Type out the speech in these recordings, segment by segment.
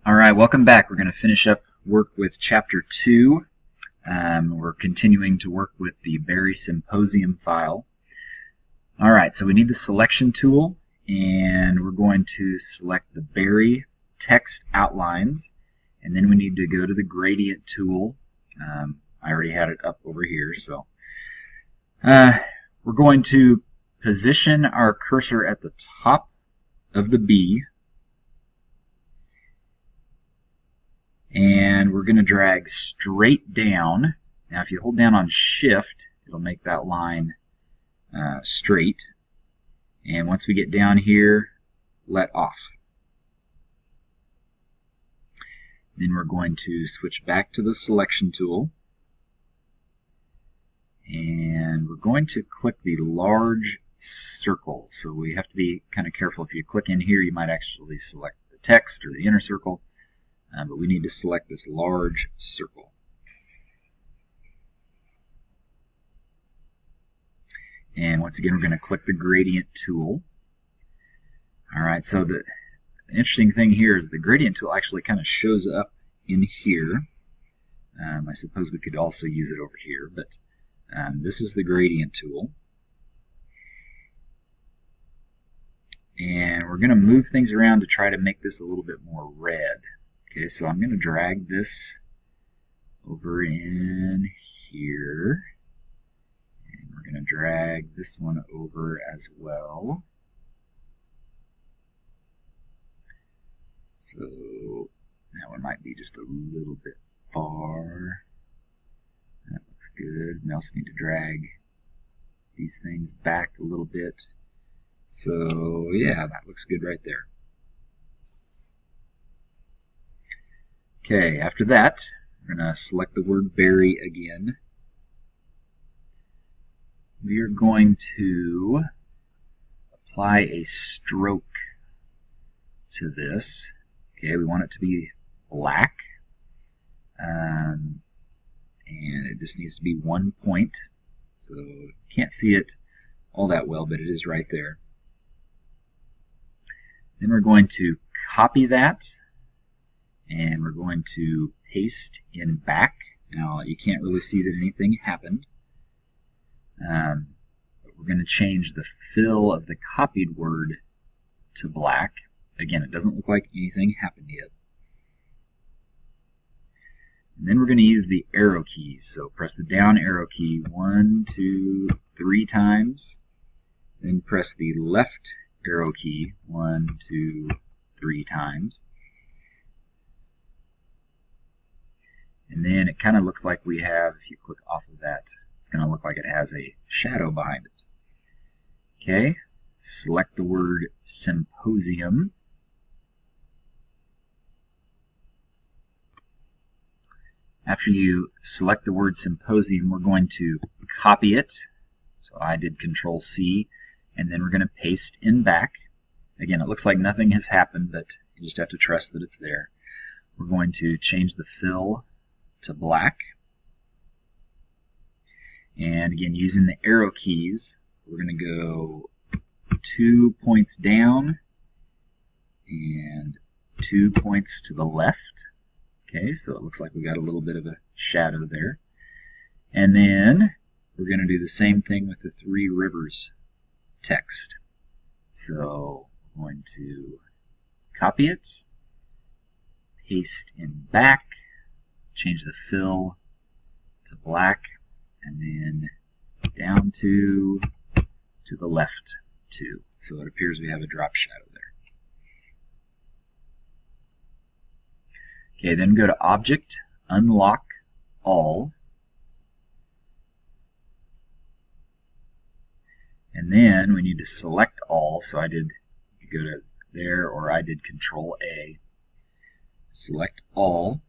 Alright, welcome back. We're going to finish up work with Chapter 2. We're continuing to work with the Berry Symposium file. Alright, so we need the selection tool, and we're going to select the Berry text outlines, and then we need to go to the gradient tool. I already had it up over here, so we're going to position our cursor at the top of the B, and we're going to drag straight down. Now if you hold down on shift, it'll make that line straight, and once we get down here, let off. Then we're going to switch back to the selection tool, and we're going to click the large circle. So we have to be kind of careful. If you click in here, you might actually select the text or the inner circle. But we need to select this large circle. And once again, we're going to click the gradient tool. Alright, so the interesting thing here is the gradient tool actually kind of shows up in here. I suppose we could also use it over here, but this is the gradient tool. And we're going to move things around to try to make this a little bit more red. Okay, so I'm going to drag this over in here, and we're going to drag this one over as well. So that one might be just a little bit far. That looks good. We also need to drag these things back a little bit. So yeah, that looks good right there. Okay, after that, we're going to select the word berry again. We are going to apply a stroke to this. Okay, we want it to be black, and it just needs to be 1 point. So you can't see it all that well, but it is right there. Then we're going to copy that, and we're going to paste in back. Now you can't really see that anything happened. But we're going to change the fill of the copied word to black. Again, it doesn't look like anything happened yet. And then we're going to use the arrow keys. So press the down arrow key 1, 2, 3 times. Then press the left arrow key 1, 2, 3 times. And then it kind of looks like we have, if you click off of that, it's going to look like it has a shadow behind it. Okay, select the word symposium. After you select the word symposium, we're going to copy it. So I did Control C, and then we're going to paste in back. Again, it looks like nothing has happened, but you just have to trust that it's there. We're going to change the fill to black. And again, using the arrow keys, we're going to go 2 points down and 2 points to the left. Okay, so it looks like we got a little bit of a shadow there. And then we're going to do the same thing with the Three Rivers text. So we're going to copy it, paste in back, change the fill to black, and then down to the left 2. So it appears we have a drop shadow there. Okay, then go to Object, Unlock All, and then we need to select all. So you go to there, or I did Control A. Select all.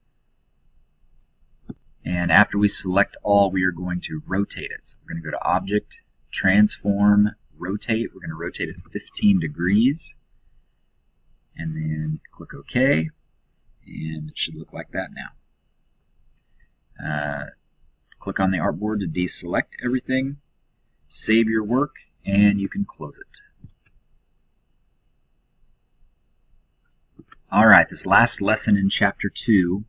And after we select all, we are going to rotate it. So we're going to go to Object, Transform, Rotate. We're going to rotate it 15 degrees. And then click OK. And it should look like that now. Click on the artboard to deselect everything. Save your work, and you can close it. Alright, this last lesson in Chapter 2,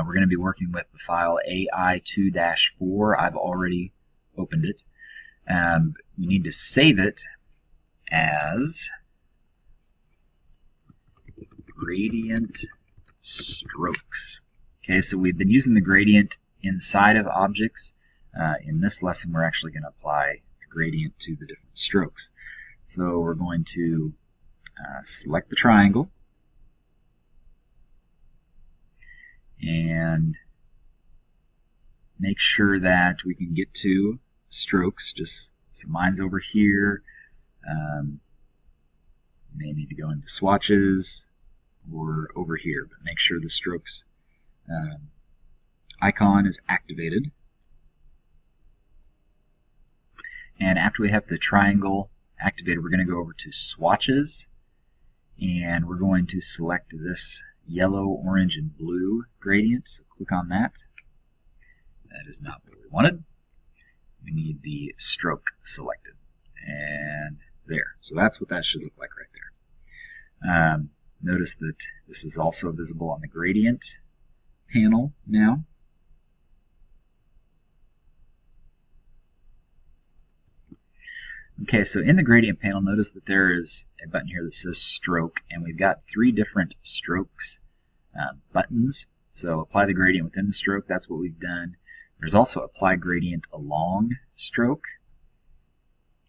we're going to be working with the file AI2-4. I've already opened it. We need to save it as gradient strokes. Okay, so we've been using the gradient inside of objects. In this lesson, we're actually going to apply a gradient to the different strokes. So we're going to select the triangle and make sure that we can get to strokes. So mine's over here. You may need to go into swatches or over here, but make sure the strokes icon is activated. And after we have the triangle activated, we're going to go over to swatches, and we're going to select this yellow, orange, and blue gradient. So click on that. That is not what we wanted. We need the stroke selected. And there. So that's what that should look like right there. Notice that this is also visible on the gradient panel now. Okay, so in the gradient panel, notice that there is a button here that says stroke, and we've got 3 different strokes buttons. So apply the gradient within the stroke, that's what we've done. There's also apply gradient along stroke.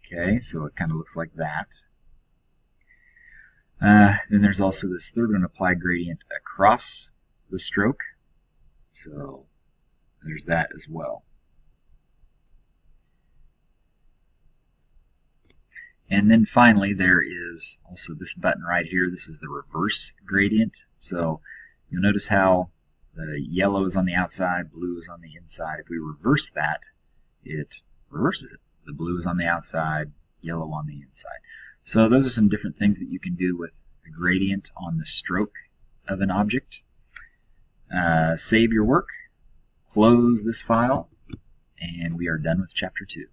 Okay, so it kind of looks like that. Then there's also this third one, apply gradient across the stroke. So there's that as well. And then finally, there is also this button right here. This is the reverse gradient. So you'll notice how the yellow is on the outside, blue is on the inside. If we reverse that, it reverses it. The blue is on the outside, yellow on the inside. So those are some different things that you can do with a gradient on the stroke of an object. Save your work, close this file, and we are done with Chapter 2.